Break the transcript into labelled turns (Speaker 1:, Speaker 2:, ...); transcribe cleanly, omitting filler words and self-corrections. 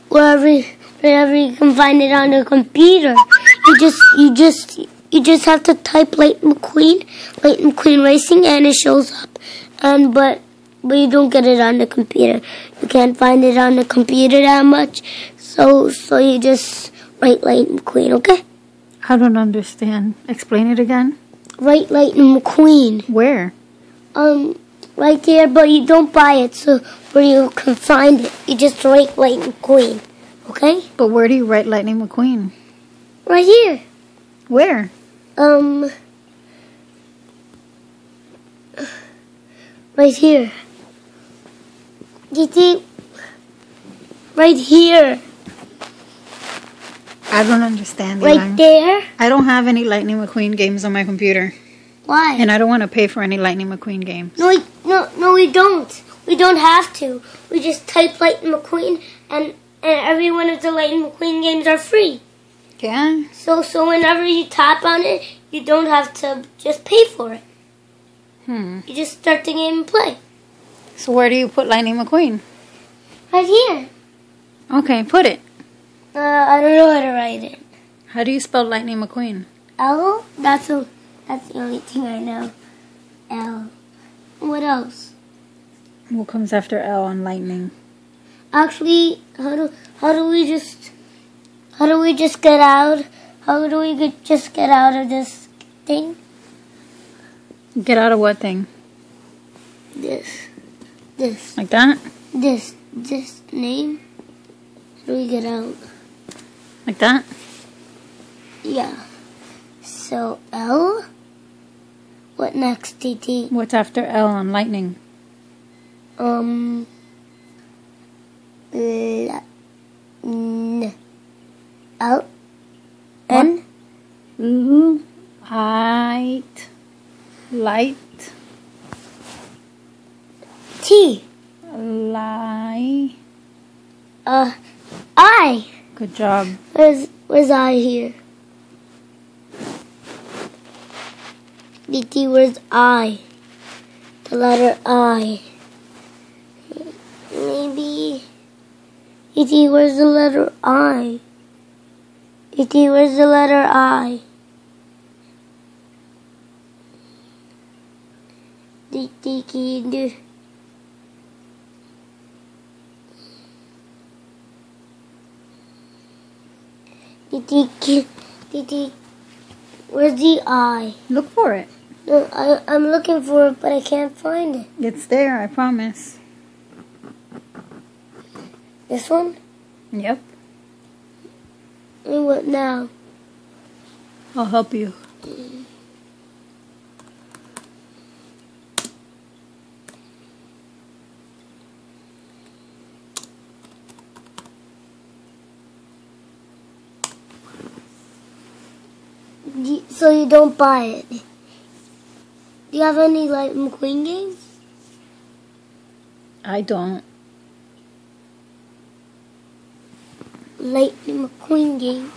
Speaker 1: wherever you can find it on the computer. You just have to type Lightning McQueen Racing, and it shows up. But you don't get it on the computer. You can't find it on the computer that much. So you just write Lightning McQueen, okay?
Speaker 2: I don't understand. Explain it again.
Speaker 1: Write Lightning McQueen.
Speaker 2: Where?
Speaker 1: Right there, but you don't buy it, so where you can find it. You just write Lightning McQueen, okay?
Speaker 2: But where do you write Lightning McQueen?
Speaker 1: Right here.
Speaker 2: Where?
Speaker 1: Right here. DT. Right here.
Speaker 2: I don't understand.
Speaker 1: Right
Speaker 2: Eli.
Speaker 1: there.
Speaker 2: I don't have any Lightning McQueen games on my computer.
Speaker 1: Why?
Speaker 2: And I don't want to pay for any Lightning McQueen games.
Speaker 1: No, we don't. We don't have to. We just type Lightning McQueen, and every one of the Lightning McQueen games are free.
Speaker 2: Yeah?
Speaker 1: So whenever you tap on it, you don't have to just pay for it. You just start the game and play.
Speaker 2: So where do you put Lightning McQueen?
Speaker 1: Right here.
Speaker 2: Okay, put it.
Speaker 1: I don't know how to write it.
Speaker 2: How do you spell Lightning McQueen?
Speaker 1: L? That's the only thing I know. L. What else?
Speaker 2: What comes after L on Lightning?
Speaker 1: Actually, how do we just get out? How do we just get out of this thing?
Speaker 2: Get out of what thing?
Speaker 1: This.
Speaker 2: Like that?
Speaker 1: This name. How do we get out?
Speaker 2: Like that?
Speaker 1: Yeah. So L. What next, TT?
Speaker 2: What's after L on Lightning?
Speaker 1: N. L. N.
Speaker 2: Light.
Speaker 1: T. I.
Speaker 2: Good job.
Speaker 1: Where's I here? DT, where's I? The letter I. Maybe. DT, where's the letter I? DT, where's the letter I? DT, can you do? DT, where's the I?
Speaker 2: Look for it.
Speaker 1: No, I'm looking for it, but I can't find it.
Speaker 2: It's there, I promise.
Speaker 1: This one?
Speaker 2: Yep.
Speaker 1: And what now?
Speaker 2: I'll help you.
Speaker 1: So you don't buy it. Do you have any Lightning McQueen games?
Speaker 2: I don't.
Speaker 1: Lightning McQueen game.